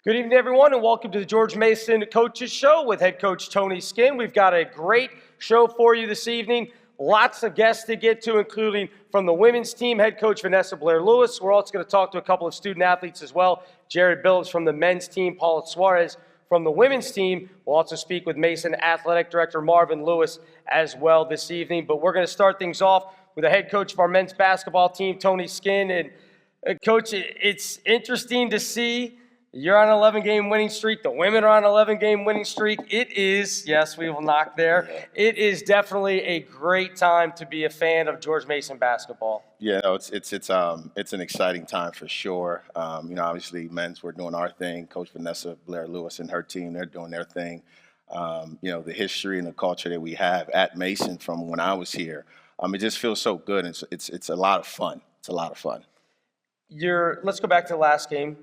Good evening, everyone, and welcome to the George Mason Coaches Show with head coach Tony Skinn. We've got a great show for you this evening. Lots of guests to get to, including from the women's team, head coach Vanessa Blair-Lewis. We're also going to talk to a couple of student athletes as well. Jared Billups from the men's team, Paula Suarez from the women's team. We'll also speak with Mason Athletic Director Marvin Lewis as well this evening. But we're going to start things off with the head coach of our men's basketball team, Tony Skinn. And Coach, it's interesting to see. You're on an 11-game winning streak. The women are on an 11-game winning streak. It is, yes, we will knock there. It is definitely a great time to be a fan of George Mason basketball. Yeah, no, it's an exciting time for sure. Obviously, men's we're doing our thing. Coach Vanessa Blair-Lewis and her team, they're doing their thing. The history and the culture that we have at Mason from when I was here, it just feels so good. And it's a lot of fun. It's a lot of fun. Let's go back to the last game.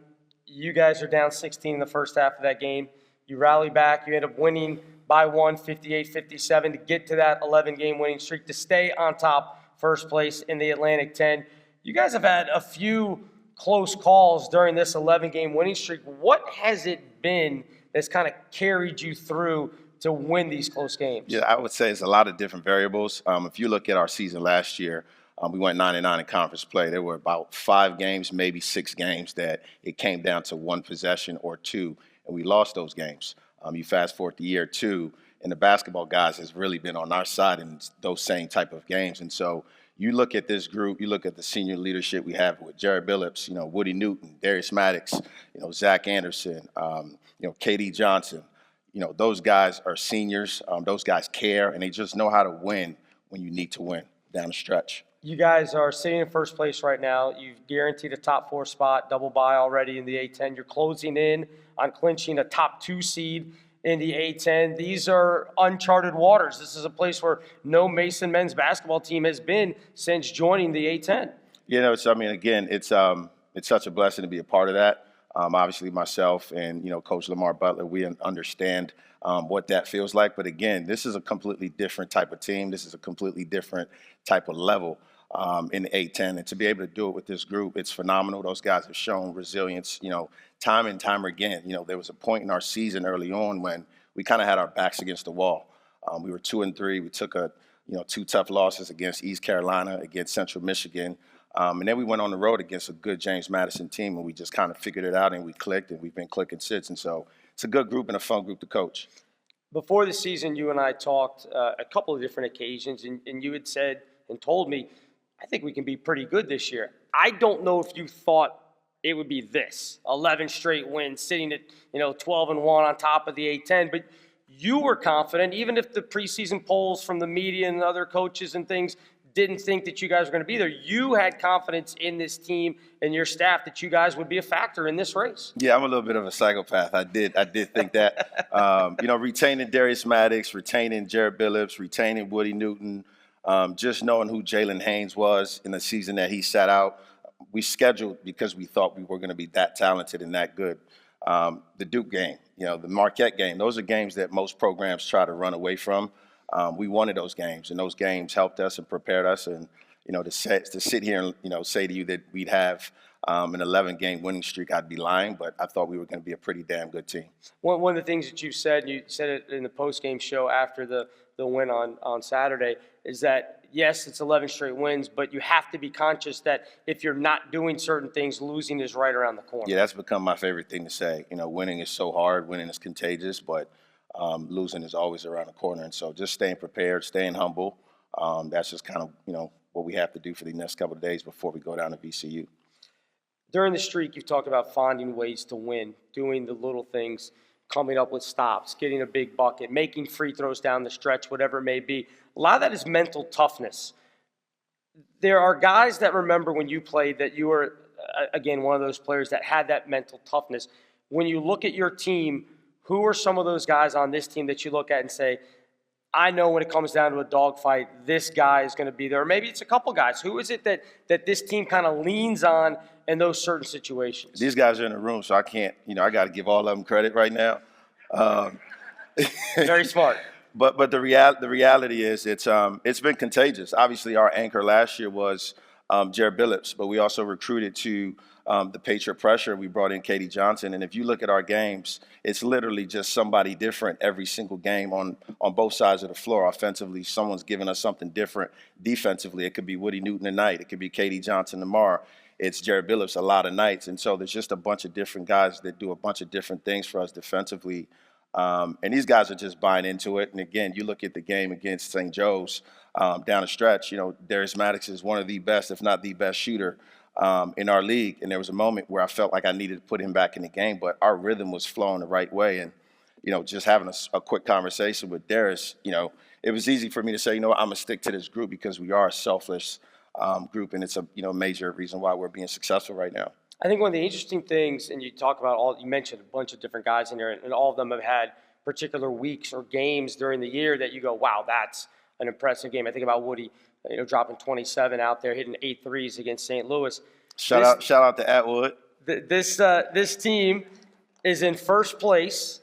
You guys are down 16 in the first half of that game. You rally back. You end up winning by 58-57 to get to that 11-game winning streak to stay on top, first place in the Atlantic 10. You guys have had a few close calls during this 11-game winning streak. What has it been that's kind of carried you through to win these close games? Yeah, I would say it's a lot of different variables. If you look at our season last year, we went 9-9 in conference play. There were about 5 games, maybe 6 games that it came down to one possession or two, and we lost those games. You fast forward to year 2, and the basketball guys has really been on our side in those same type of games. And so you look at this group, you look at the senior leadership we have with Jared Billups, Woody Newton, Darius Maddox, Zach Anderson, KD Johnson. Those guys are seniors. Those guys care, and they just know how to win when you need to win down the stretch. You guys are sitting in first place right now. You've guaranteed a top 4 spot, double bye already in the A-10. You're closing in on clinching a top 2 seed in the A-10. These are uncharted waters. This is a place where no Mason men's basketball team has been since joining the A-10. It's such a blessing to be a part of that. Obviously, myself and Coach Lamar Butler, we understand what that feels like. But again, this is a completely different type of team. This is a completely different type of level in the A-10. And to be able to do it with this group, it's phenomenal. Those guys have shown resilience, time and time again. There was a point in our season early on when we kind of had our backs against the wall. We were 2-3. We took 2 tough losses against East Carolina, against Central Michigan. And then we went on the road against a good James Madison team, and we just kind of figured it out, and we clicked, and we've been clicking since. And so it's a good group and a fun group to coach. Before the season, you and I talked a couple of different occasions, and you had said and told me, I think we can be pretty good this year. I don't know if you thought it would be this, 11 straight wins, sitting at 12-1 on top of the A-10, but you were confident, even if the preseason polls from the media and other coaches and things didn't think that you guys were going to be there. You had confidence in this team and your staff that you guys would be a factor in this race. Yeah, I'm a little bit of a psychopath. I did think that. Retaining Darius Maddox, retaining Jared Billups, retaining Woody Newton, just knowing who Jalen Haynes was in the season that he sat out. We scheduled because we thought we were going to be that talented and that good. The Duke game, the Marquette game, those are games that most programs try to run away from. We wanted those games, and those games helped us and prepared us. And, to sit here and, say to you that we'd have an 11-game winning streak, I'd be lying, but I thought we were going to be a pretty damn good team. One of the things that you said it in the post-game show after the win on Saturday, is that, yes, it's 11 straight wins, but you have to be conscious that if you're not doing certain things, losing is right around the corner. Yeah, that's become my favorite thing to say. Winning is so hard, winning is contagious, but losing is always around the corner. And so just staying prepared, staying humble, that's just kind of, what we have to do for the next couple of days before we go down to VCU. During the streak, you've talked about finding ways to win, doing the little things, coming up with stops, getting a big bucket, making free throws down the stretch, whatever it may be. A lot of that is mental toughness. There are guys that remember when you played that you were, again, one of those players that had that mental toughness. When you look at your team, who are some of those guys on this team that you look at and say, I know when it comes down to a dogfight, this guy is going to be there? Or maybe it's a couple guys. Who is it that this team kind of leans on in those certain situations? These guys are in the room, so I can't, I got to give all of them credit right now. Very smart. But the reality is it's been contagious. Obviously, our anchor last year was Jared Billups, but we also recruited 2 the Patriot pressure, we brought in Katie Johnson. And if you look at our games, it's literally just somebody different every single game on both sides of the floor. Offensively, someone's giving us something different. Defensively, it could be Woody Newton tonight. It could be Katie Johnson tomorrow. It's Jared Billups a lot of nights. And so there's just a bunch of different guys that do a bunch of different things for us defensively. And these guys are just buying into it. And again, you look at the game against St. Joe's down the stretch, Darius Maddox is one of the best, if not the best shooter in our league. And there was a moment where I felt like I needed to put him back in the game, but our rhythm was flowing the right way. And, just having a quick conversation with Darius, it was easy for me to say, I'm going to stick to this group because we are a selfless group. And it's a, major reason why we're being successful right now. I think one of the interesting things, and you talk about you mentioned a bunch of different guys in there, and all of them have had particular weeks or games during the year that you go, wow, that's an impressive game. I think about Woody, dropping 27 out there, hitting 8 threes against St. Louis. Shout out to Atwood. This team is in first place.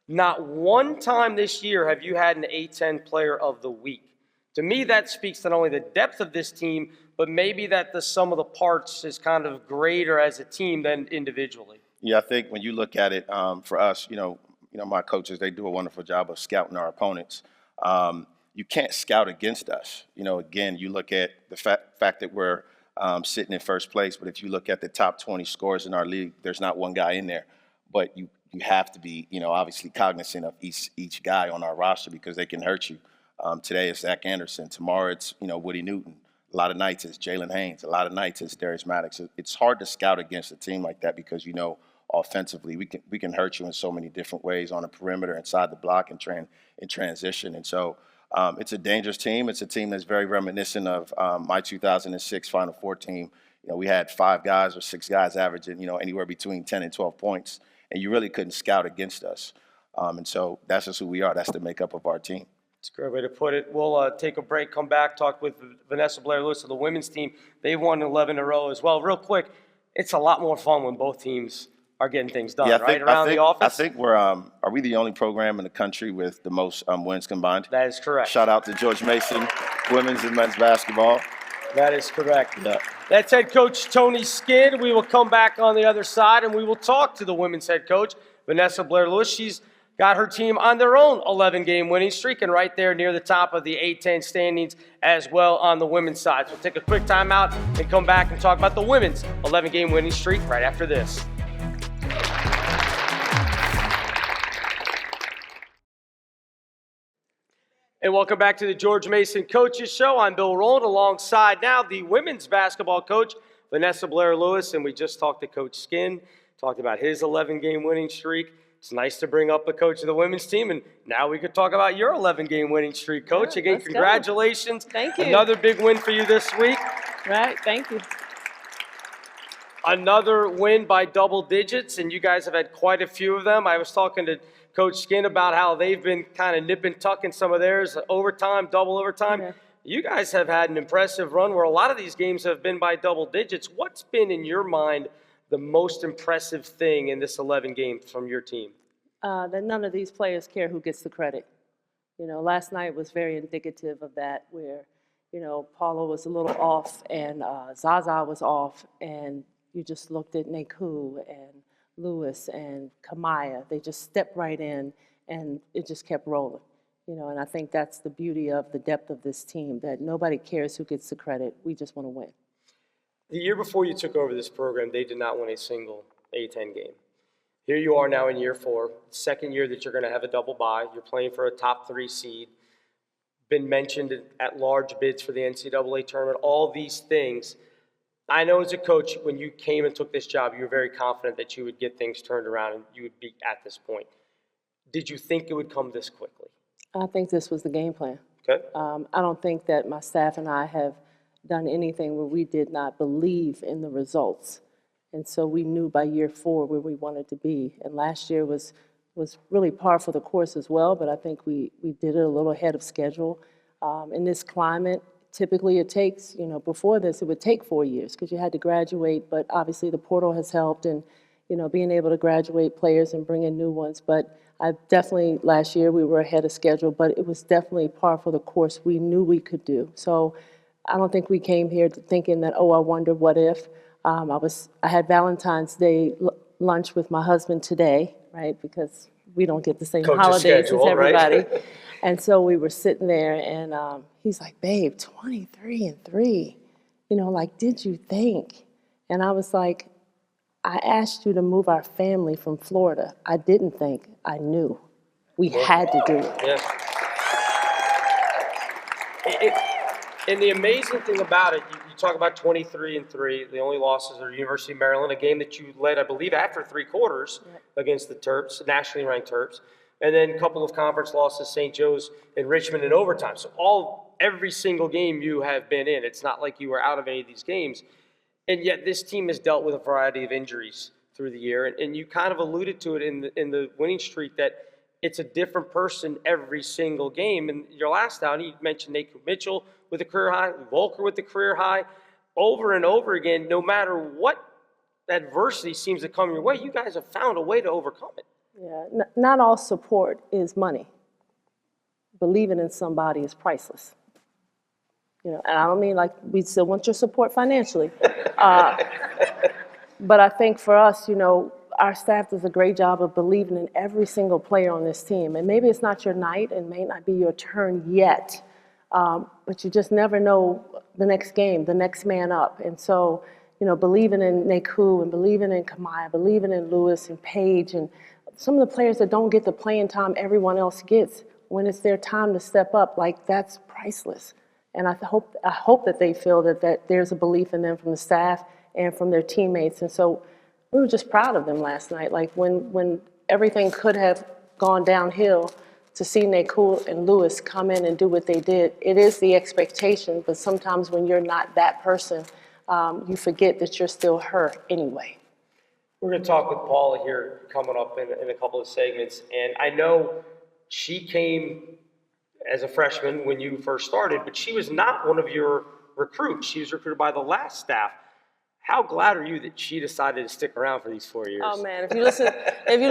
Not one time this year have you had an A-10 player of the week. To me, that speaks to not only the depth of this team, but maybe that the sum of the parts is kind of greater as a team than individually. Yeah, I think when you look at it for us, my coaches, they do a wonderful job of scouting our opponents. You can't scout against us. Again, you look at the fact that we're sitting in first place, but if you look at the top 20 scorers in our league, there's not one guy in there. But you have to be, obviously cognizant of each guy on our roster because they can hurt you. Today it's Zach Anderson. Tomorrow it's, Woody Newton. A lot of nights it's Jalen Haynes. A lot of nights it's Darius Maddox. It's hard to scout against a team like that because, offensively we can hurt you in so many different ways on the perimeter, inside the block, and in transition. And so it's a dangerous team. It's a team that's very reminiscent of my 2006 Final Four team. We had 5 guys or 6 guys averaging, anywhere between 10 and 12 points, and you really couldn't scout against us. And so that's just who we are. That's the makeup of our team. It's a great way to put it. We'll take a break, come back, talk with Vanessa Blair-Lewis of the women's team. They've won 11 in a row as well. Real quick, it's a lot more fun when both teams are getting things done, right, around the office? I think we're are we the only program in the country with the most wins combined? That is correct. Shout out to George Mason, women's and men's basketball. That is correct. Yeah. That's head coach Tony Skinn. We will come back on the other side, and we will talk to the women's head coach, Vanessa Blair-Lewis. She's got her team on their own 11-game winning streak and right there near the top of the A-10 standings as well on the women's side. So we'll take a quick timeout and come back and talk about the women's 11-game winning streak right after this. And welcome back to the George Mason Coaches Show. I'm Bill Rowland alongside now the women's basketball coach, Vanessa Blair-Lewis, and we just talked to Coach Skinn, talked about his 11-game winning streak. It's nice to bring up a coach of the women's team, and now we could talk about your 11-game winning streak, Coach. Yeah, again, congratulations. Thank you. Another big win for you this week. Right, thank you. Another win by double digits, and you guys have had quite a few of them. I was talking to Coach Skinn about how they've been kind of nip and tuck in some of theirs, overtime, double overtime. Yeah. You guys have had an impressive run where a lot of these games have been by double digits. What's been, in your mind, the most impressive thing in this 11 games from your team? That none of these players care who gets the credit. Last night was very indicative of that, where, Paula was a little off and Zaza was off, and you just looked at Naku and Lewis and Kamaya. They just stepped right in, and it just kept rolling. And I think that's the beauty of the depth of this team, that nobody cares who gets the credit. We just want to win. The year before you took over this program, they did not win a single A-10 game. Here you are now in year 4, second year that you're going to have a double bye. You're playing for a top 3 seed. Been mentioned at large bids for the NCAA tournament, all these things. I know as a coach, when you came and took this job, you were very confident that you would get things turned around and you would be at this point. Did you think it would come this quickly? I think this was the game plan. Okay. I don't think that my staff and I have done anything where we did not believe in the results. And so we knew by year 4 where we wanted to be. And last year was really par for the course as well, but I think we did it a little ahead of schedule. In this climate, typically it takes, before this, it would take 4 years because you had to graduate, but obviously the portal has helped and, being able to graduate players and bring in new ones. But I definitely, last year we were ahead of schedule, but it was definitely par for the course we knew we could do. So I don't think we came here thinking that, oh, I wonder what if. I had Valentine's Day lunch with my husband today, right? Because we don't get the same Coach's holidays schedule, as everybody. right? And so we were sitting there, and he's like, "Babe, 23-3. Like, did you think?" And I was like, "I asked you to move our family from Florida. I didn't think. I knew. We had to do it." Yeah. And the amazing thing about it, you talk about 23-3. The only losses are University of Maryland, a game that you led, I believe, after 3 quarters against the Terps, nationally ranked Terps, and then a couple of conference losses, St. Joe's and Richmond in overtime. So every single game you have been in. It's not like you were out of any of these games, and yet this team has dealt with a variety of injuries through the year, and you kind of alluded to it in the winning streak that it's a different person every single game. And your last out, you mentioned Nate Mitchell with a career high, Volker with the career high, over and over again. No matter what adversity seems to come your way, you guys have found a way to overcome it. Yeah, not all support is money. Believing in somebody is priceless. And I don't mean like we still want your support financially. But I think for us, our staff does a great job of believing in every single player on this team. And maybe it's not your night and may not be your turn yet, but you just never know the next game, the next man up. And so, believing in Naku and believing in Kamaya, believing in Lewis and Paige and some of the players that don't get the playing time everyone else gets, when it's their time to step up, like, that's priceless. And I hope that they feel that there's a belief in them from the staff and from their teammates. And so we were just proud of them last night. Like, when everything could have gone downhill, to see Naku and Lewis come in and do what they did, it is the expectation, but sometimes when you're not that person, you forget that you're still her anyway. We're going to talk with Paula here coming up in a couple of segments. And I know she came as a freshman when you first started, but she was not one of your recruits. She was recruited by the last staff. How glad are you that she decided to stick around for these 4 years? Oh man, if you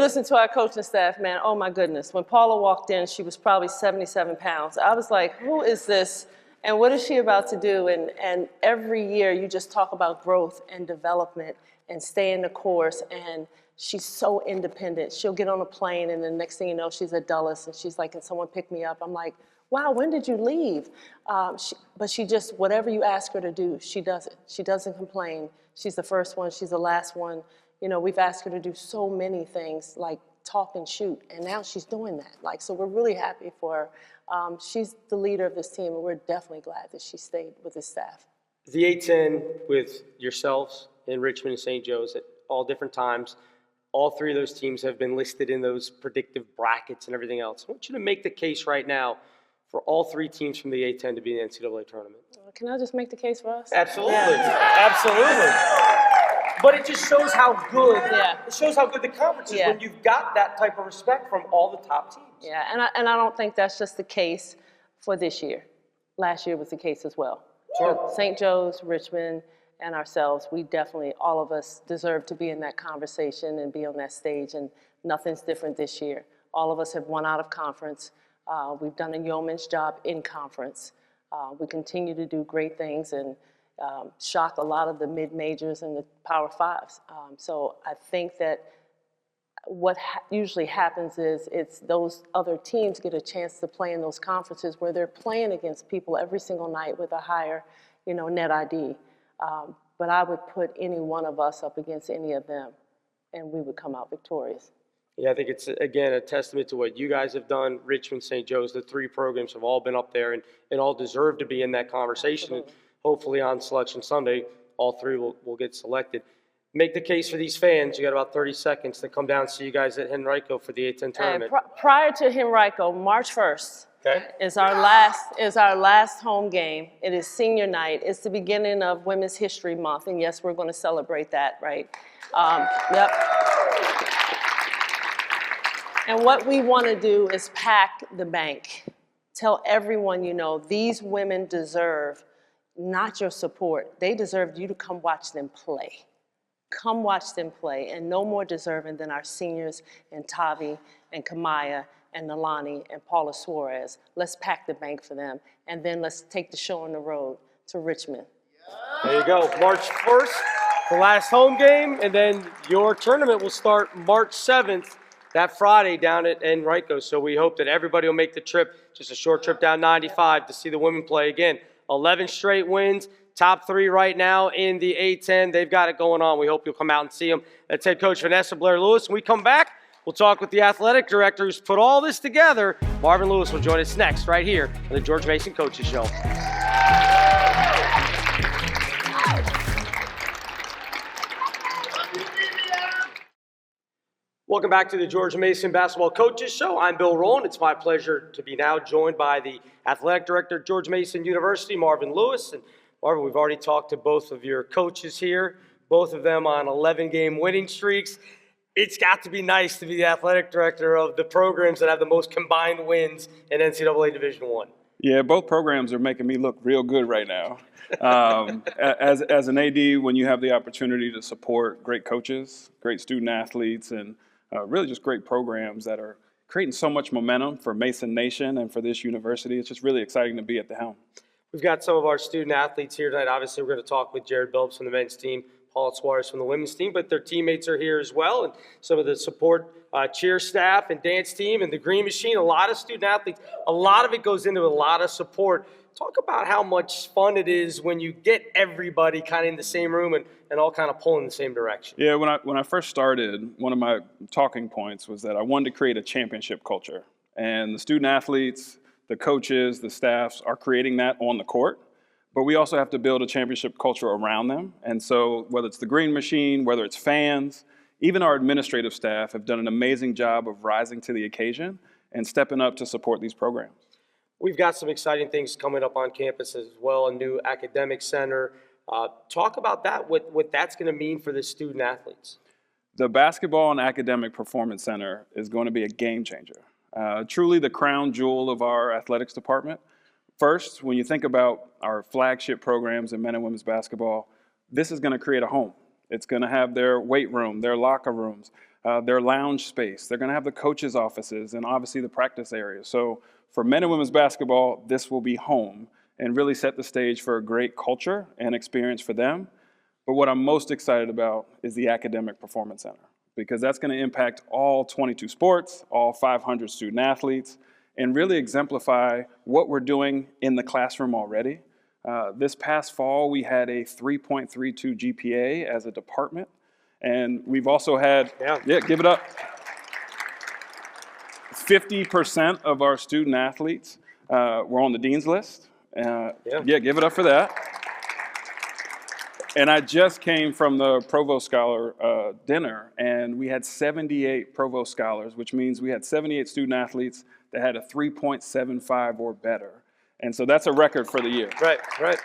listen to our coaching staff, man, oh my goodness. When Paula walked in, she was probably 77 pounds. I was like, who is this? And what is she about to do? And every year you just talk about growth and development and staying the course. And she's so independent. She'll get on a plane and the next thing you know, she's at Dulles and she's like, can someone pick me up? I'm like, wow, when did you leave? But she just, whatever you ask her to do, she does it. She doesn't complain. She's the first one, she's the last one. We've asked her to do so many things, like talk and shoot, and now she's doing that. Like, so we're really happy for her. She's the leader of this team, and we're definitely glad that she stayed with the staff. The A-10 with yourselves in Richmond and St. Joe's at all different times, all 3 of those teams have been listed in those predictive brackets and everything else. I want you to make the case right now for all 3 teams from the A-10 to be in the NCAA tournament. Can I just make the case for us? Absolutely, absolutely. But it just shows how good. Yeah. It shows how good the conference is when you've got that type of respect from all the top teams. Yeah, and I don't think that's just the case for this year. Last year was the case as well. Sure. St. Joe's, Richmond, and ourselves, we definitely, all of us, deserve to be in that conversation and be on that stage. And nothing's different this year. All of us have won out of conference. We've done a yeoman's job in conference. We continue to do great things and shock a lot of the mid-majors and the Power Fives. So I think that what usually happens is it's those other teams get a chance to play in those conferences where they're playing against people every single night with a higher, net ID. But I would put any one of us up against any of them, and we would come out victorious. Yeah, I think it's, again, a testament to what you guys have done. Richmond, St. Joe's, the 3 programs have all been up there and all deserve to be in that conversation. Absolutely. And hopefully on Selection Sunday, all 3 will get selected. Make the case for these fans. You got about 30 seconds to come down and see you guys at Henrico for the A-10 tournament. Prior to Henrico, March 1st is our last home game. It is senior night. It's the beginning of Women's History Month, and yes, we're going to celebrate that, right? Yep. And what we want to do is pack the bank. Tell everyone these women deserve not your support. They deserve you to come watch them play. Come watch them play, and no more deserving than our seniors and Tavi and Kamaya and Nalani and Paula Suarez. Let's pack the bank for them, and then let's take the show on the road to Richmond. There you go, March 1st. the last home game, and then your tournament will start March 7th, that Friday down at Enrico. So we hope that everybody will make the trip, just a short trip down 95 to see the women play again. 11 straight wins, top 3 right now in the A10. They've got it going on. We hope you'll come out and see them. That's head coach Vanessa Blair-Lewis. When we come back, we'll talk with the athletic director who's put all this together. Marvin Lewis will join us next right here on the George Mason Coaches Show. Welcome back to the George Mason Basketball Coaches Show. I'm Bill Rowland. It's my pleasure to be now joined by the athletic director at George Mason University, Marvin Lewis. And Marvin, we've already talked to both of your coaches here, both of them on 11-game winning streaks. It's got to be nice to be the athletic director of the programs that have the most combined wins in NCAA Division I. Yeah, both programs are making me look real good right now. As an AD, when you have the opportunity to support great coaches, great student athletes, and really just great programs that are creating so much momentum for Mason Nation and for this university, it's just really exciting to be at the helm. We've got some of our student athletes here tonight. Obviously, we're going to talk with Jared Billups from the men's team, Paul Suarez from the women's team, but their teammates are here as well, and some of the support cheer staff and dance team and the Green Machine, a lot of student athletes. A lot of it goes into a lot of support. Talk about how much fun it is when you get everybody kind of in the same room and all kind of pulling in the same direction. Yeah, when I first started, one of my talking points was that I wanted to create a championship culture. And the student athletes, the coaches, the staffs are creating that on the court. But we also have to build a championship culture around them. And so whether it's the Green Machine, whether it's fans, even our administrative staff have done an amazing job of rising to the occasion and stepping up to support these programs. We've got some exciting things coming up on campus as well, a new academic center. Talk about that, what that's going to mean for the student athletes. The Basketball and Academic Performance Center is going to be a game changer. Truly the crown jewel of our athletics department. First, when you think about our flagship programs in men and women's basketball, this is going to create a home. It's going to have their weight room, their locker rooms, their lounge space. They're going to have the coaches' offices and obviously the practice areas. So for men and women's basketball, this will be home and really set the stage for a great culture and experience for them. But what I'm most excited about is the Academic Performance Center, because that's going to impact all 22 sports, all 500 student athletes, and really exemplify what we're doing in the classroom already. This past fall, we had a 3.32 GPA as a department, and we've also had, give it up, 50% of our student athletes were on the dean's list. Give it up for that. And I just came from the Provost Scholar dinner, and we had 78 Provost Scholars, which means we had 78 student athletes that had a 3.75 or better. And so that's a record for the year. Right.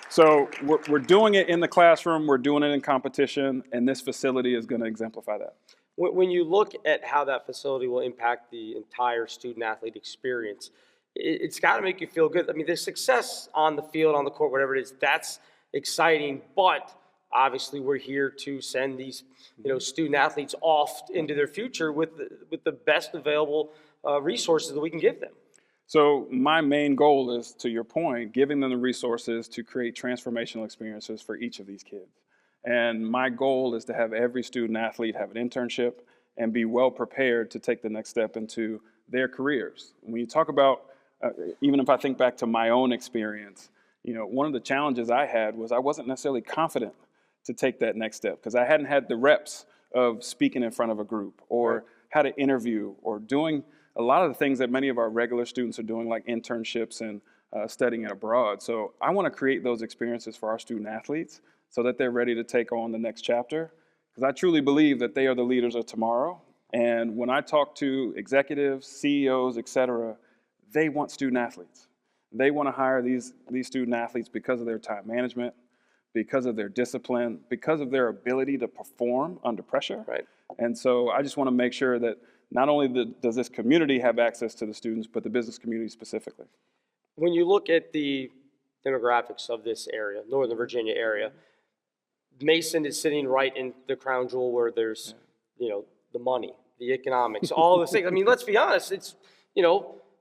So we're doing it in the classroom, we're doing it in competition, and this facility is going to exemplify that. When you look at how that facility will impact the entire student-athlete experience, it's got to make you feel good. I mean, the success on the field, on the court, whatever it is, that's exciting, but obviously we're here to send these student-athletes off into their future with the best available resources that we can give them. So my main goal is, to your point, giving them the resources to create transformational experiences for each of these kids. And my goal is to have every student athlete have an internship and be well prepared to take the next step into their careers. When you talk about, even if I think back to my own experience, one of the challenges I had was I wasn't necessarily confident to take that next step because I hadn't had the reps of speaking in front of a group or how to interview or doing a lot of the things that many of our regular students are doing, like internships and studying abroad. So I want to create those experiences for our student athletes so that they're ready to take on the next chapter, because I truly believe that they are the leaders of tomorrow. And when I talk to executives, CEOs, et cetera, they want student athletes. They want to hire these student athletes because of their time management, because of their discipline, because of their ability to perform under pressure. Right. And so I just want to make sure that not only does this community have access to the students, but the business community specifically. When you look at the demographics of this area, Northern Virginia area, Mason is sitting right in the crown jewel where there's, the money, the economics, all those things. I mean, let's be honest, it's,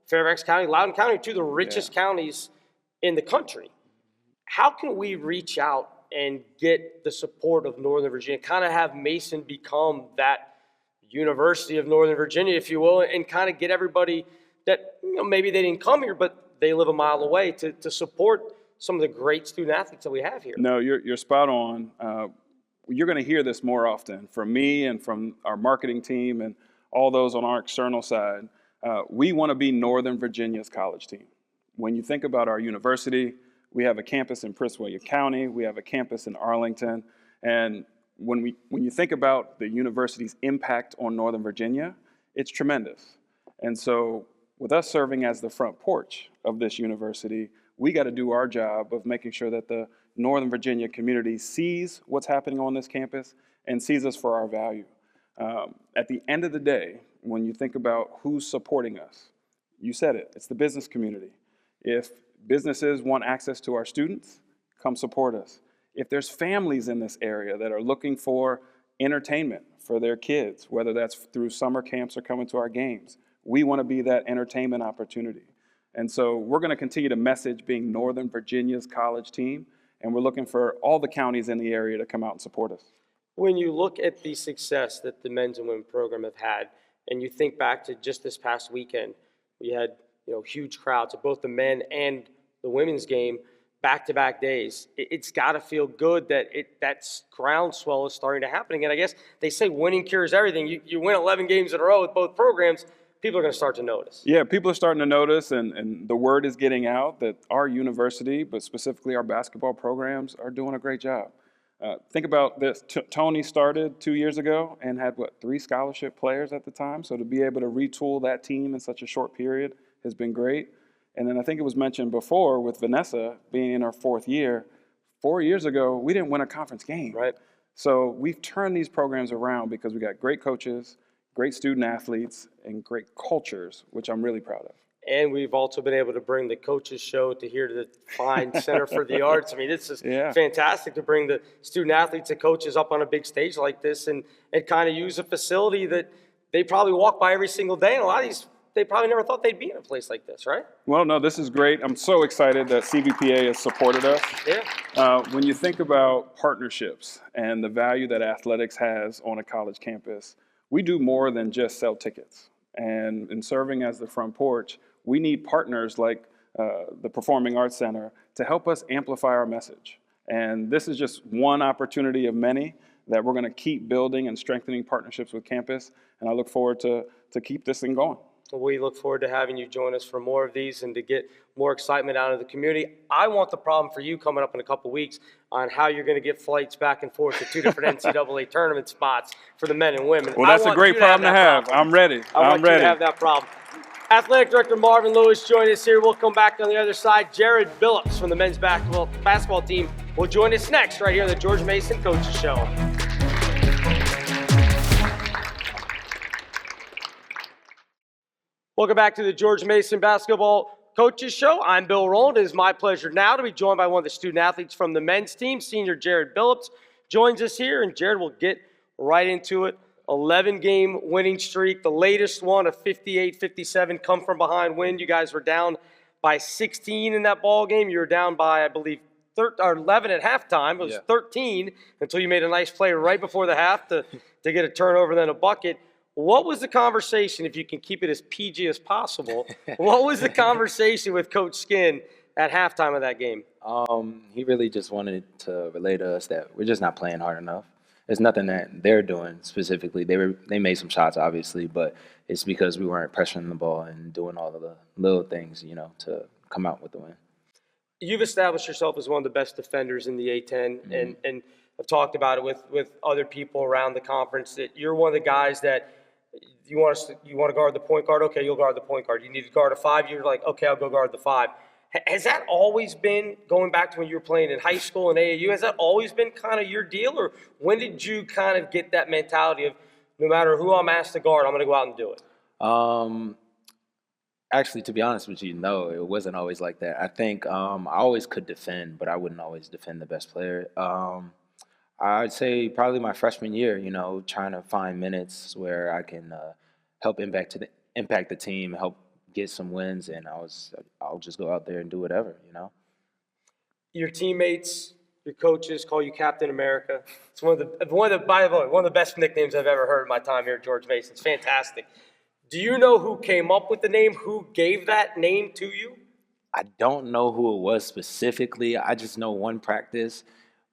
Fairfax County, Loudoun County, two of the richest counties in the country. How can we reach out and get the support of Northern Virginia, kind of have Mason become that University of Northern Virginia, if you will, and kind of get everybody that, maybe they didn't come here, but they live a mile away to support some of the great student athletes that we have here. No, you're spot on. You're going to hear this more often from me and from our marketing team and all those on our external side. We want to be Northern Virginia's college team. When you think about our university, we have a campus in Prince William County, we have a campus in Arlington, and when you think about the university's impact on Northern Virginia, it's tremendous. And so with us serving as the front porch of this university, we got to do our job of making sure that the Northern Virginia community sees what's happening on this campus and sees us for our value. At the end of the day, when you think about who's supporting us, you said it, it's the business community. If businesses want access to our students, come support us. If there's families in this area that are looking for entertainment for their kids, whether that's through summer camps or coming to our games, we want to be that entertainment opportunity. And so we're going to continue to message being Northern Virginia's college team, and we're looking for all the counties in the area to come out and support us. When you look at the success that the men's and women's program have had, and you think back to just this past weekend, we had huge crowds at both the men and the women's game, back-to-back days. It's got to feel good that that groundswell is starting to happen. And I guess they say winning cures everything. You win 11 games in a row with both programs, people are going to start to notice. Yeah, people are starting to notice, and the word is getting out that our university, but specifically our basketball programs, are doing a great job. Think about this. Tony started 2 years ago and had, 3 scholarship players at the time? So to be able to retool that team in such a short period has been great. And then I think it was mentioned before with Vanessa being in her 4th year. 4 years ago, we didn't win a conference game. Right. So we've turned these programs around because we got great coaches, great student athletes, and great cultures, which I'm really proud of. And we've also been able to bring the coaches show to here to the fine Center for the Arts. I mean, this is fantastic to bring the student athletes and coaches up on a big stage like this and kind of use a facility that they probably walk by every single day. And a lot of these, they probably never thought they'd be in a place like this, right? Well, no, this is great. I'm so excited that CVPA has supported us. Yeah. When you think about partnerships and the value that athletics has on a college campus, we do more than just sell tickets. And in serving as the front porch, we need partners like the Performing Arts Center to help us amplify our message. And this is just one opportunity of many that we're going to keep building and strengthening partnerships with campus. And I look forward to keep this thing going. We look forward to having you join us for more of these and to get more excitement out of the community. I want the problem for you coming up in a couple weeks on how you're going to get flights back and forth to 2 different NCAA tournament spots for the men and women. Well, that's a great problem to have. I'm ready. I want you to have that problem. Athletic Director Marvin Lewis joined us here. We'll come back on the other side. Jared Billups from the men's basketball team will join us next right here on the George Mason Coaches Show. Welcome back to the George Mason Basketball Coaches Show. I'm Bill Rowland. It is my pleasure now to be joined by one of the student athletes from the men's team. Senior Jared Billups joins us here, and Jared will get right into it. 11-game winning streak, the latest one, a 58-57 come-from-behind win. You guys were down by 16 in that ball game. You were down by, I believe, 11 at halftime. It was 13 until you made a nice play right before the half to get a turnover, then a bucket. What was the conversation, if you can keep it as PG as possible, what was the conversation with Coach Skinn at halftime of that game? He really just wanted to relay to us that we're just not playing hard enough. It's nothing that they're doing specifically. They made some shots, obviously, but it's because we weren't pressuring the ball and doing all of the little things, to come out with the win. You've established yourself as one of the best defenders in the A-10, and I've talked about it with other people around the conference that you're one of the guys that you want to guard the point guard? Okay, you'll guard the point guard. You need to guard a 5, you're like, okay, I'll go guard the 5. Has that always been, going back to when you were playing in high school and AAU, has that always been kind of your deal? Or when did you kind of get that mentality of no matter who I'm asked to guard, I'm going to go out and do it? Actually, to be honest with you, no, it wasn't always like that. I think I always could defend, but I wouldn't always defend the best player. I'd say probably my freshman year, trying to find minutes where I can help impact the team, help get some wins, and I'll just go out there and do whatever. Your teammates, Your coaches call you Captain America. It's by the way, one of the best nicknames I've ever heard in my time here at George Mason. It's fantastic. Do you know who came up with the name? Who gave that name to you? I don't know who it was specifically. I just know one practice.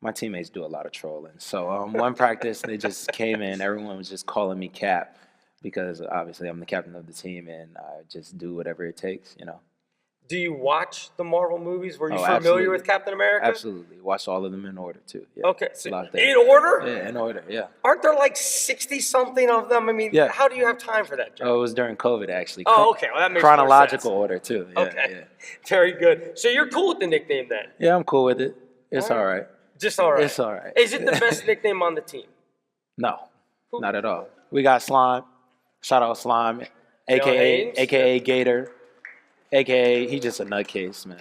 My teammates do a lot of trolling. So one practice, they just came in. Everyone was just calling me Cap because obviously I'm the captain of the team and I just do whatever it takes, you know. Do you watch the Marvel movies? Were you Oh, familiar absolutely. with Captain America? Absolutely. Watch all of them in order too. Yeah. Okay, so Locked in order? Yeah, in order. Yeah. Aren't there like 60-something of them? I mean, Yeah. how do you have time for that, Joe? Oh, it was during COVID actually. Oh, okay. Well, that makes more chronological sense. order too. Yeah, Okay, Yeah. very good. So you're cool with the nickname then? Yeah, I'm cool with it. It's All all right. right. Just all right. It's all right. Is it the best nickname on the team? No, not at all. We got Slime. Shout out Slime, Haynes? aka Gator, aka he just a nutcase, man.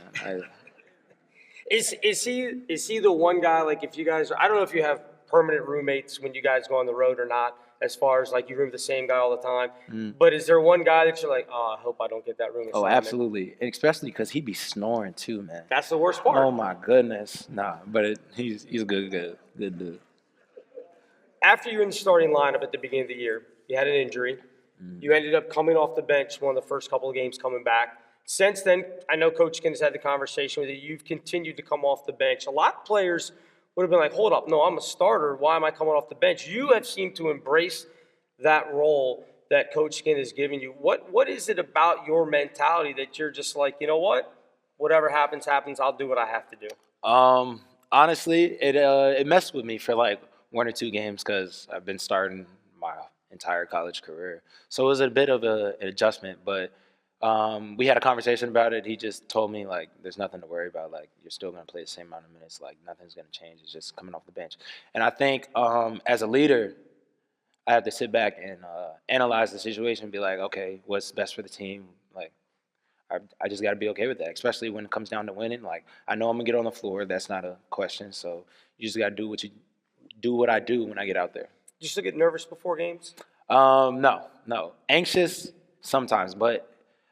Is he the one guy, like if you guys, I don't know if you have permanent roommates when you guys go on the road or not, as far as like you room with the same guy all the time, but is there one guy that you're like, oh, I hope I don't get that room Oh, assignment? absolutely, and especially because he be snoring too, man. That's the worst part. Oh my goodness, nah, but he's a good dude. After you were in the starting lineup at the beginning of the year, you had an injury. You ended up coming off the bench one of the first couple of games coming back. Since then, I know Coach Skinn has had the conversation with you. You've continued to come off the bench. A lot of players would have been like, hold up, no, I'm a starter. Why am I coming off the bench? You have seemed to embrace that role that Coach Skinn has given you. What is it about your mentality that you're just like, you know what? Whatever happens, happens. I'll do what I have to do. Honestly, it messed with me for like 1 or 2 games because I've been starting my entire college career. So it was a bit of an adjustment, but we had a conversation about it. He just told me, like, there's nothing to worry about. Like, you're still going to play the same amount of minutes. Like, nothing's going to change. It's just coming off the bench. And I think as a leader, I have to sit back and analyze the situation and be like, okay, what's best for the team? Like, I just got to be okay with that, especially when it comes down to winning. Like, I know I'm going to get on the floor. That's not a question. So you just got to do what I do when I get out there. Do you still get nervous before games? No. Anxious sometimes, but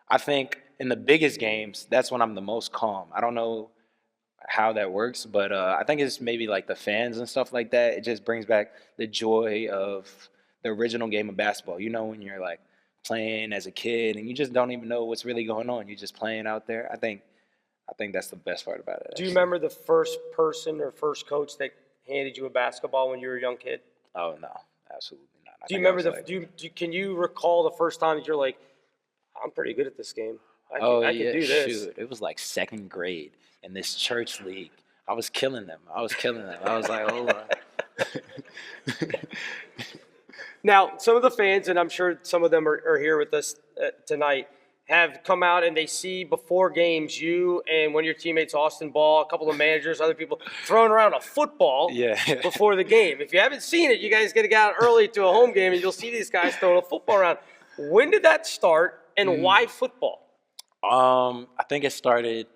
I think in the biggest games, that's when I'm the most calm. I don't know how that works, but I think it's maybe like the fans and stuff like that. It just brings back the joy of the original game of basketball. You know, when you're like playing as a kid and you just don't even know what's really going on. You're just playing out there. I think that's the best part about it. Do you remember the first person or first coach that handed you a basketball when you were a young kid? Oh no, absolutely not. Do you remember can you recall the first time that you're like, I'm pretty good at this game. I can do this. Shoot. It was like 2nd grade in this church league. I was killing them. I was like, hold on. Now, some of the fans, and I'm sure some of them are here with us tonight, have come out and they see before games you and one of your teammates, Austin Ball, a couple of managers, other people, throwing around a football before the game. If you haven't seen it, you guys got to get out early to a home game and you'll see these guys throwing a football around. When did that start and why football? I think it started,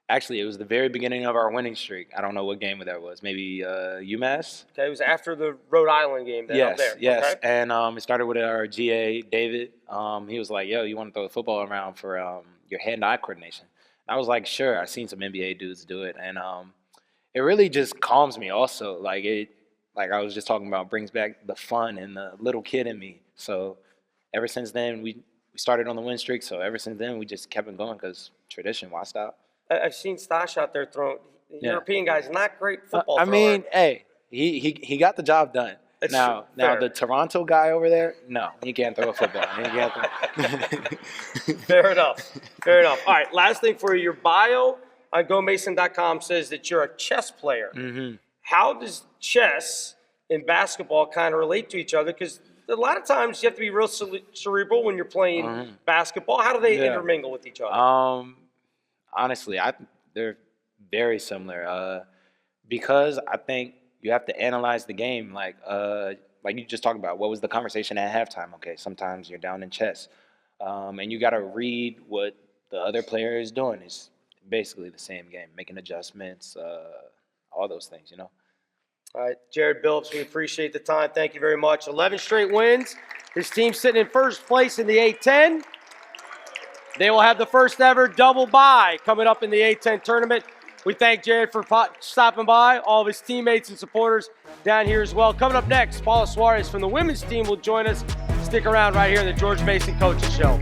actually, it was the very beginning of our winning streak. I don't know what game that was. Maybe UMass? Okay, it was after the Rhode Island game up there. Yes. Okay? And it started with our GA, David. He was like, yo, you want to throw the football around for your hand-eye coordination? I was like, sure. I've seen some NBA dudes do it. And it really just calms me also. Like I was just talking about, brings back the fun and the little kid in me. So ever since then, we started on the win streak. So ever since then, we just kept it going because tradition, why stop? I've seen Stash out there throwing. European guys, not great football. I mean, hey, he got the job done. Now the Toronto guy over there, no, he can't throw a football. Fair enough. All right, last thing for you. Your bio on GoMason.com says that you're a chess player. Mm-hmm. How does chess and basketball kind of relate to each other? Because a lot of times you have to be real cerebral when you're playing basketball. How do they intermingle with each other? Honestly, they're very similar because I think you have to analyze the game. Like you just talked about, what was the conversation at halftime? Okay, sometimes you're down in chess, and you got to read what the other player is doing. It's basically the same game, making adjustments, all those things, you know. All right, Jared Billups, we appreciate the time. Thank you very much. 11 straight wins. His team's sitting in first place in the A-10. They will have the first ever double bye coming up in the A-10 tournament. We thank Jared for stopping by, all of his teammates and supporters down here as well. Coming up next, Paula Suarez from the women's team will join us. Stick around right here in the George Mason Coaches Show.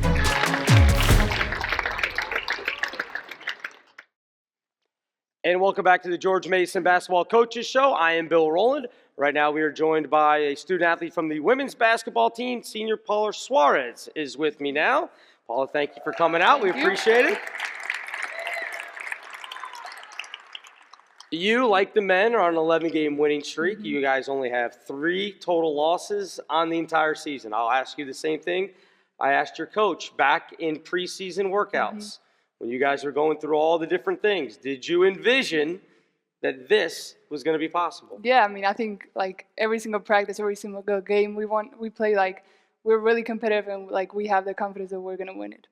And welcome back to the George Mason Basketball Coaches Show. I am Bill Rowland. Right now we are joined by a student athlete from the women's basketball team. Senior Paula Suarez is with me now. Paula, thank you for coming out. We appreciate it. You, like the men, are on an 11-game winning streak. You guys only have 3 total losses on the entire season. I'll ask you the same thing I asked your coach back in preseason workouts. When you guys were going through all the different things, did you envision that this was going to be possible? Yeah, I mean, I think like every single practice, every single game we play, like we're really competitive and like we have the confidence that we're going to win it.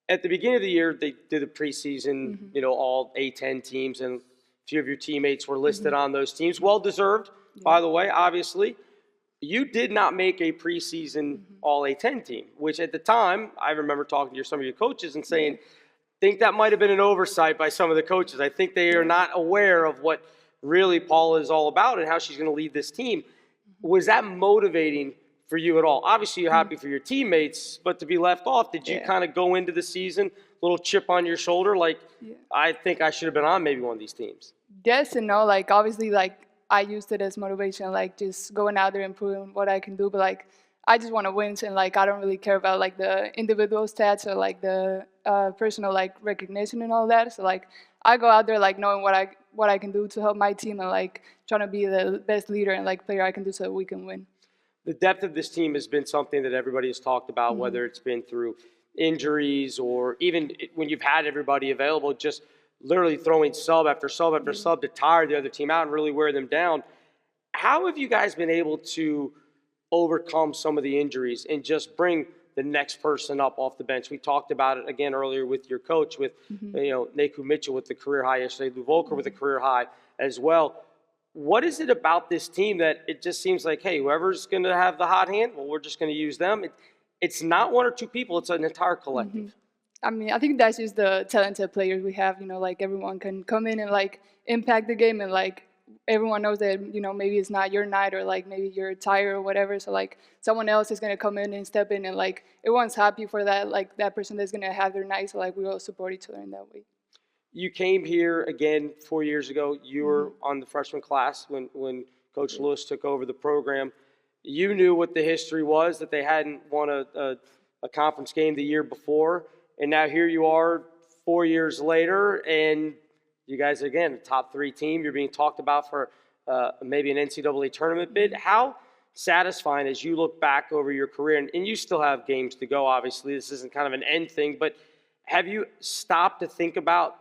At the beginning of the year, they did a preseason, all A-10 teams, and a few of your teammates were listed on those teams. Well-deserved, by the way, obviously. You did not make a preseason all A-10 team, which at the time, I remember talking to some of your coaches and saying, think that might have been an oversight by some of the coaches. I think they are not aware of what really Paula is all about and how she's going to lead this team. Was that motivating for you at all? Obviously, you're happy for your teammates, but to be left off, did you kind of go into the season, a little chip on your shoulder, like, I think I should have been on maybe one of these teams? Yes and no. Like, obviously, like, I used it as motivation, like, just going out there and proving what I can do. But, like, I just want to win, and, like, I don't really care about, like, the individual stats or, like, the personal, like, recognition and all that. So, like, I go out there, like, knowing what I can do to help my team and, like, trying to be the best leader and, like, player I can do so that we can win. The depth of this team has been something that everybody has talked about, whether it's been through injuries or even when you've had everybody available, just literally throwing sub after sub after sub to tire the other team out and really wear them down. How have you guys been able to overcome some of the injuries and just bring the next person up off the bench? We talked about it again earlier with your coach, with Naku Mitchell with the career high yesterday, Lou Volker with a career high as well. What is it about this team that it just seems like, hey, whoever's going to have the hot hand, well, we're just going to use them? It's not one or two people. It's an entire collective. I mean, I think that's just the talented players we have. Like everyone can come in and like impact the game, and like everyone knows that maybe it's not your night, or like maybe you're tired or whatever. So like someone else is gonna come in and step in, and like everyone's happy for that. Like that person that's gonna have their night. So like we all support each other in that way. You came here again 4 years ago. You were on the freshman class when Coach Lewis took over the program. You knew what the history was, that they hadn't won a conference game the year before. And now here you are 4 years later, and you guys, again, a top 3 team. You're being talked about for maybe an NCAA tournament bid. How satisfying, as you look back over your career, and you still have games to go, obviously. This isn't kind of an end thing, but have you stopped to think about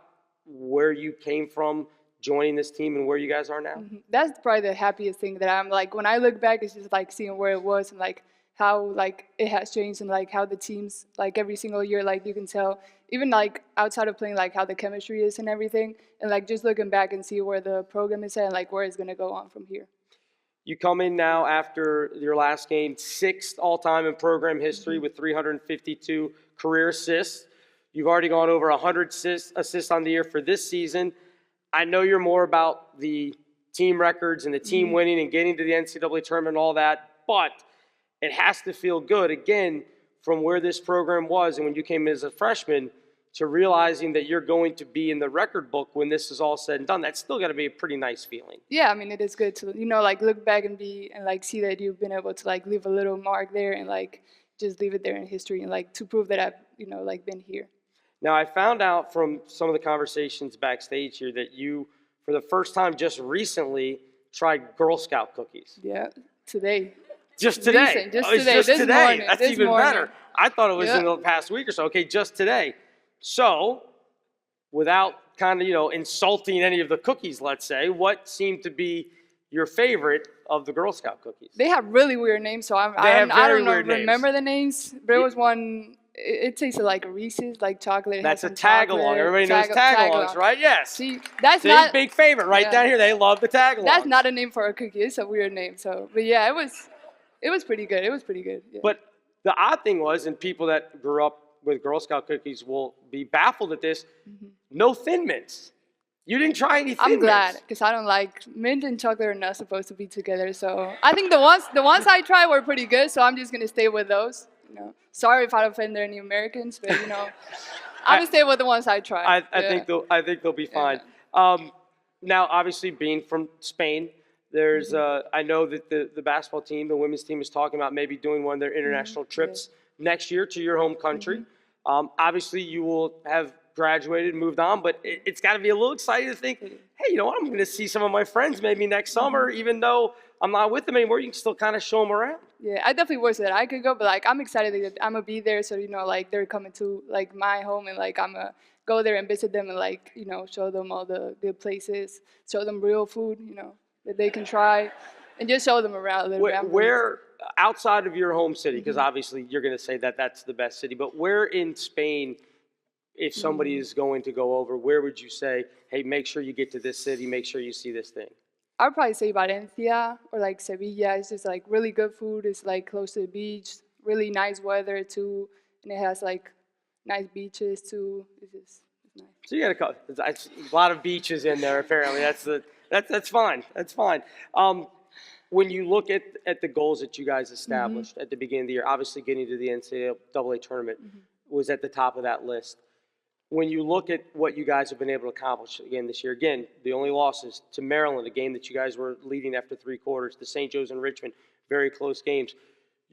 where you came from joining this team and where you guys are now? That's probably the happiest thing that I'm like, when I look back, it's just like seeing where it was and like how like it has changed, and like how the teams like every single year, like you can tell even like outside of playing, like how the chemistry is and everything, and like just looking back and see where the program is at and like where it's going to go on from here. You come in now after your last game, 6th all-time in program history with 352 career assists. You've already gone over 100 assists on the year for this season. I know you're more about the team records and the team winning and getting to the NCAA tournament and all that, but it has to feel good, again, from where this program was and when you came in as a freshman to realizing that you're going to be in the record book when this is all said and done. That's still got to be a pretty nice feeling. Yeah, I mean, it is good to, like look back and like see that you've been able to like leave a little mark there and like just leave it there in history and like to prove that I've, like been here. Now, I found out from some of the conversations backstage here that you, for the first time just recently, tried Girl Scout cookies. Yeah, today. Just today? Recent, just today. Just this today. Morning, That's this even morning. better. I thought it was in the past week or so. Okay, just today. So, without kind of, insulting any of the cookies, let's say, what seemed to be your favorite of the Girl Scout cookies? They have really weird names, so I don't remember the names, but it was one. It tasted like a Reese's, like chocolate. That's a tag-along. Everybody knows tag-alongs, right? Yes. See, that's not big favorite right down here. They love the tag-alongs. That's not a name for a cookie. It's a weird name. So, but yeah, it was pretty good. It was pretty good. Yeah. But the odd thing was, and people that grew up with Girl Scout cookies will be baffled at this, no Thin Mints. You didn't try any I'm Thin glad Mints. because I don't like mint and chocolate are not supposed to be together. So I think the ones I tried were pretty good. So I'm just gonna stay with those. Sorry if I offended any Americans, but I'm gonna stay with the ones I tried. I think they'll be fine. Now, obviously, being from Spain, there's I know that the basketball team, the women's team, is talking about maybe doing one of their international trips next year to your home country. Obviously, you will have graduated, moved on, but it's got to be a little exciting to think, hey, you know what? I'm going to see some of my friends maybe next summer, even though I'm not with them anymore. You can still kind of show them around. Yeah, I definitely wish that I could go, but I'm excited that I'm gonna be there. So they're coming to my home, and I'm gonna go there and visit them, and show them all the good places, show them real food, that they can try, and just show them around a little bit. Where outside of your home city, because obviously you're going to say that that's the best city, but where in Spain, if somebody is going to go over, where would you say, hey, make sure you get to this city, make sure you see this thing? I would probably say Valencia or Sevilla. It's just really good food. It's close to the beach, really nice weather too, and it has nice beaches too. It's nice. So you got a lot of beaches in there. Apparently, that's fine. That's fine. When you look at the goals that you guys established at the beginning of the year, obviously getting to the NCAA tournament was at the top of that list. When you look at what you guys have been able to accomplish again this year, again, the only losses to Maryland, a game that you guys were leading after 3 quarters, to St. Joe's and Richmond, very close games.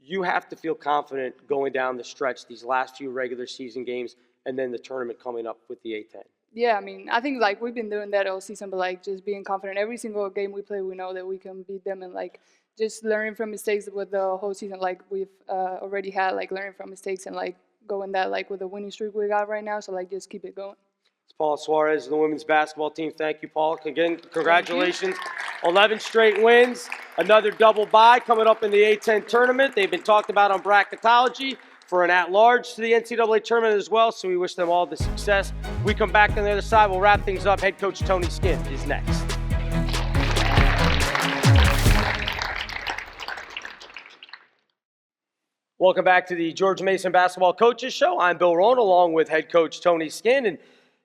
You have to feel confident going down the stretch, these last few regular season games, and then the tournament coming up with the A10. Yeah, I think we've been doing that all season, but just being confident. Every single game we play, we know that we can beat them, and just learning from mistakes with the whole season. We've already had learning from mistakes and going that with the winning streak we got right now. So just keep it going. It's Paula Suarez, the women's basketball team. Thank you, Paula. Again, congratulations. 11 straight wins, another double bye coming up in the A10 tournament. They've been talked about on bracketology for an at-large to the NCAA tournament as well, so we wish them all the success. We come back on the other side. We'll wrap things up. Head coach Tony Skinn is next. Welcome back to the George Mason Basketball Coaches Show. I'm Bill Rohn along with head coach Tony Skinn. And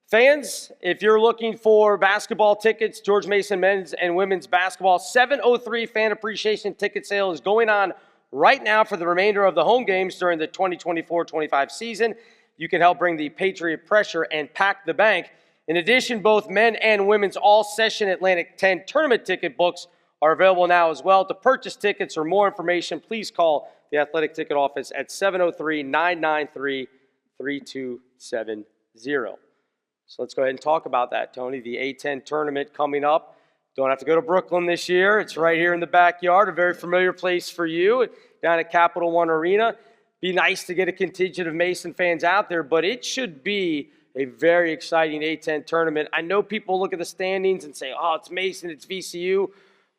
fans, if you're looking for basketball tickets, George Mason men's and women's basketball 703 fan appreciation ticket sale is going on right now for the remainder of the home games during the 2024-25 season. You can help bring the Patriot pressure and pack the bank. In addition, both men and women's all-session Atlantic 10 tournament ticket books are available now as well. To purchase tickets or more information, please call the Athletic Ticket Office at 703-993-3270. So let's go ahead and talk about that, Tony. The A10 tournament coming up. Don't have to go to Brooklyn this year. It's right here in the backyard, a very familiar place for you, down at Capital One Arena. Be nice to get a contingent of Mason fans out there, but it should be a very exciting A10 tournament. I know people look at the standings and say, oh, it's Mason, it's VCU.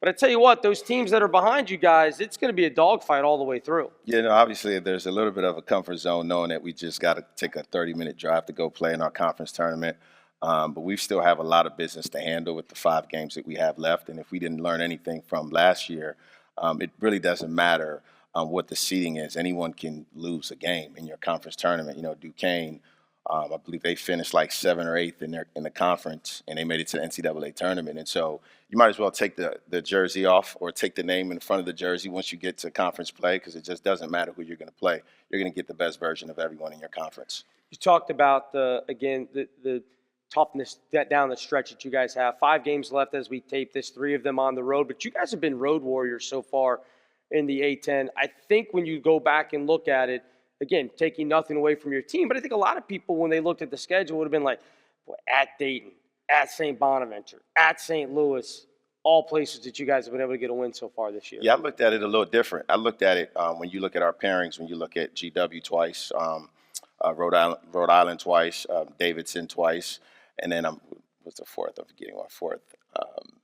But I tell you what, those teams that are behind you guys, it's going to be a dogfight all the way through. Yeah, no, obviously there's a little bit of a comfort zone knowing that we just got to take a 30-minute drive to go play in our conference tournament. But we still have a lot of business to handle with the 5 games that we have left. And if we didn't learn anything from last year, it really doesn't matter what the seeding is. Anyone can lose a game in your conference tournament. You know, Duquesne, I believe they finished 7th or 8th in the conference, and they made it to the NCAA tournament. And so you might as well take the jersey off or take the name in front of the jersey once you get to conference play, because it just doesn't matter who you're going to play. You're going to get the best version of everyone in your conference. You talked about, the toughness down the stretch that you guys have. 5 games left as we tape this, 3 of them on the road. But you guys have been road warriors so far in the A10. I think when you go back and look at it, again, taking nothing away from your team, but I think a lot of people, when they looked at the schedule, would have been like, boy, at Dayton, at St. Bonaventure, at St. Louis, all places that you guys have been able to get a win so far this year. Yeah, I looked at it a little different. I looked at it when you look at our pairings, when you look at GW twice, Rhode Island twice, Davidson twice, and then what's the fourth? I'm forgetting one fourth.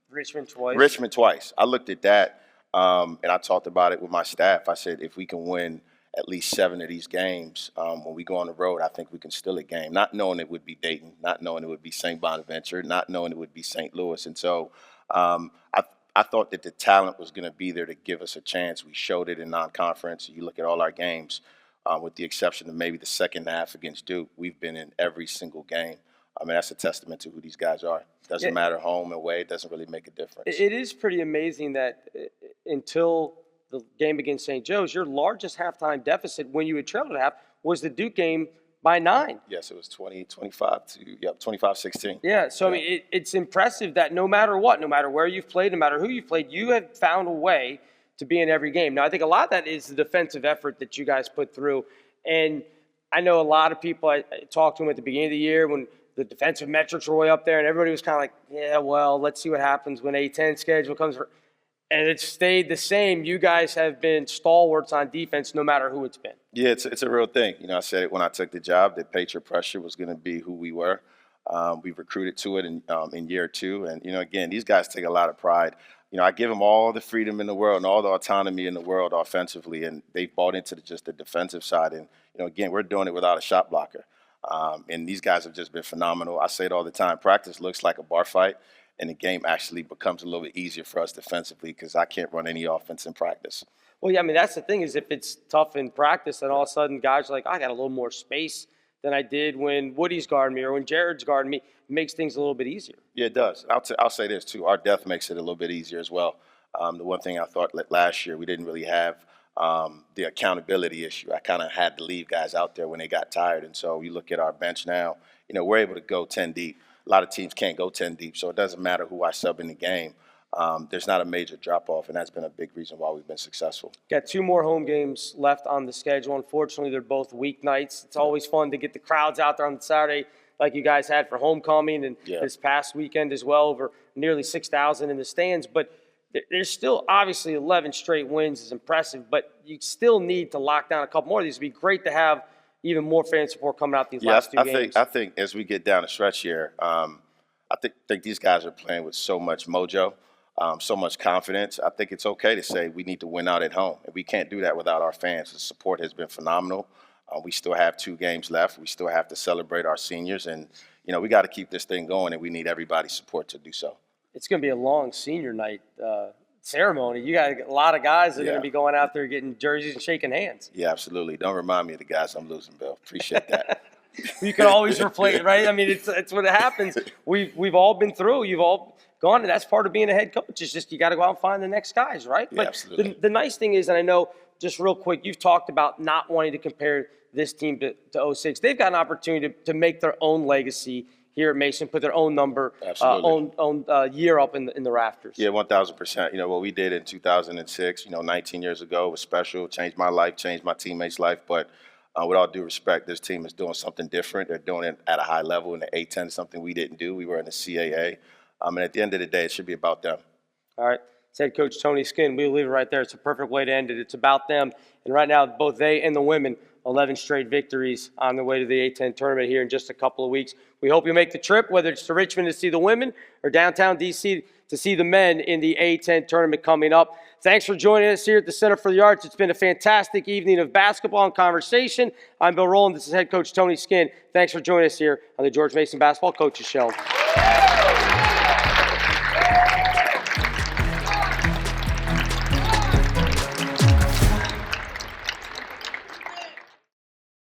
Richmond twice. Richmond twice. I looked at that, and I talked about it with my staff. I said, if we can win at least 7 of these games, when we go on the road, I think we can steal a game. Not knowing it would be Dayton, not knowing it would be St. Bonaventure, not knowing it would be St. Louis. And so I thought that the talent was going to be there to give us a chance. We showed it in non-conference. You look at all our games, with the exception of maybe the second half against Duke, we've been in every single game. I mean, that's a testament to who these guys are. Doesn't matter home and away. It doesn't really make a difference. It is pretty amazing that until the game against St. Joe's, your largest halftime deficit when you had trailed at half was the Duke game by 9. Yes, it was 25-16. Yeah, so I mean, it's impressive that no matter what, no matter where you've played, no matter who you've played, you have found a way to be in every game. Now, I think a lot of that is the defensive effort that you guys put through. And I know a lot of people, I talked to them at the beginning of the year when the defensive metrics were way up there, and everybody was kind of like, yeah, well, let's see what happens when A-10 schedule comes. And it's stayed the same. You guys have been stalwarts on defense no matter who it's been. Yeah, it's a real thing. You know, I said it when I took the job that Patriot pressure was going to be who we were. We recruited to it in year 2. And, you know, again, these guys take a lot of pride. You know, I give them all the freedom in the world and all the autonomy in the world offensively, and they've bought into just the defensive side. And, you know, again, we're doing it without a shot blocker. And these guys have just been phenomenal. I say it all the time. Practice looks like a bar fight, and the game actually becomes a little bit easier for us defensively because I can't run any offense in practice. Well, yeah, I mean, that's the thing is if it's tough in practice, then all of a sudden guys are like, I got a little more space than I did when Woody's guarding me or when Jared's guarding me. It makes things a little bit easier. Yeah, it does. I'll say this, too. Our depth makes it a little bit easier as well. The one thing I thought last year, we didn't really have the accountability issue. I kind of had to leave guys out there when they got tired. And so you look at our bench now, you know, we're able to go 10 deep. A lot of teams can't go 10 deep, so it doesn't matter who I sub in the game. There's not a major drop-off, and that's been a big reason why we've been successful. Got 2 more home games left on the schedule. Unfortunately, they're both weeknights. It's always fun to get the crowds out there on Saturday like you guys had for homecoming and this past weekend as well, over nearly 6,000 in the stands. But there's still obviously 11 straight wins is impressive, but you still need to lock down a couple more of these. It would be great to have even more fan support coming out these last 2 games. I think as we get down the stretch here, I think these guys are playing with so much mojo, so much confidence. I think it's okay to say we need to win out at home. And we can't do that without our fans. The support has been phenomenal. We still have 2 games left. We still have to celebrate our seniors. And, you know, we got to keep this thing going, and we need everybody's support to do so. It's going to be a long senior night ceremony. You got a lot of guys that are going to be going out there getting jerseys and shaking hands. Yeah, absolutely. Don't remind me of the guys I'm losing, Bill. Appreciate that. You can always replace, right? I mean, it's what happens. We've all been through. You've all gone, and that's part of being a head coach. It's just you got to go out and find the next guys, right? Yeah, but absolutely. The nice thing is, and I know just real quick, you've talked about not wanting to compare this team to 06. They've got an opportunity to make their own legacy here at Mason, put their own number, own year up in the rafters. Yeah, 1,000%. You know, what we did in 2006, 19 years ago was special, changed my life, changed my teammates' life. But with all due respect, this team is doing something different. They're doing it at a high level in the A-10, something we didn't do. We were in the CAA. And at the end of the day, it should be about them. All right. It's head coach Tony Skinn. We'll leave it right there. It's a perfect way to end it. It's about them. And right now, both they and the women, 11 straight victories on their way to the A-10 tournament here in just a couple of weeks. We hope you make the trip, whether it's to Richmond to see the women or downtown D.C. to see the men in the A-10 tournament coming up. Thanks for joining us here at the Center for the Arts. It's been a fantastic evening of basketball and conversation. I'm Bill Rowland. This is head coach Tony Skinn. Thanks for joining us here on the George Mason Basketball Coaches Show.